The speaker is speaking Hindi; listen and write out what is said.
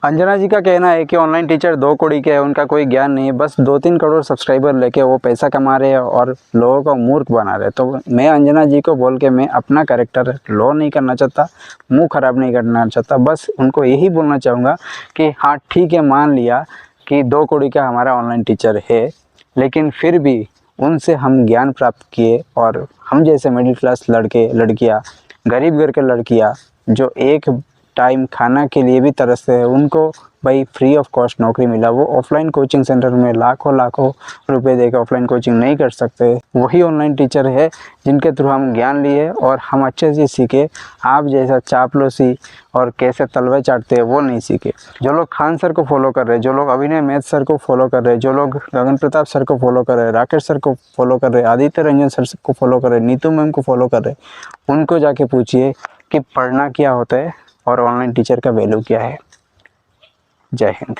अंजना जी का कहना है कि ऑनलाइन टीचर दो कौड़ी के हैं, उनका कोई ज्ञान नहीं है, बस 2-3 करोड़ सब्सक्राइबर लेके वो पैसा कमा रहे हैं और लोगों को मूर्ख बना रहे हैं। तो मैं अंजना जी को बोल के मैं अपना कैरेक्टर लो नहीं करना चाहता, मुंह ख़राब नहीं करना चाहता, बस उनको यही बोलना चाहूँगा कि हाँ ठीक है, मान लिया कि 2 कौड़ी का हमारा ऑनलाइन टीचर है, लेकिन फिर भी उनसे हम ज्ञान प्राप्त किए और हम जैसे मिडिल क्लास लड़के लड़कियाँ, गरीब घर के लड़कियाँ जो एक टाइम खाना के लिए भी तरसते हैं, उनको भाई फ्री ऑफ कॉस्ट नौकरी मिला। वो ऑफलाइन कोचिंग सेंटर में लाखों लाखों रुपए देकर ऑफलाइन कोचिंग नहीं कर सकते, वही ऑनलाइन टीचर है जिनके थ्रू हम ज्ञान लिए और हम अच्छे से सीखे। आप जैसा चापलूसी और कैसे तलवे चाटते हैं वो नहीं सीखे। जो लोग खान सर को फॉलो कर रहे हैं, जो लोग अभिनय मैथ सर को फॉलो कर रहे हैं, जो लोग गगन प्रताप सर को फॉलो कर रहे हैं, राकेश सर को फॉलो कर रहे हैं, आदित्य रंजन सर को फॉलो कर रहे हैं, नीतू मैम को फॉलो कर रहे हैं, उनको जाके पूछिए कि पढ़ना क्या होता है और ऑनलाइन टीचर का वैल्यू क्या है। जय हिंद।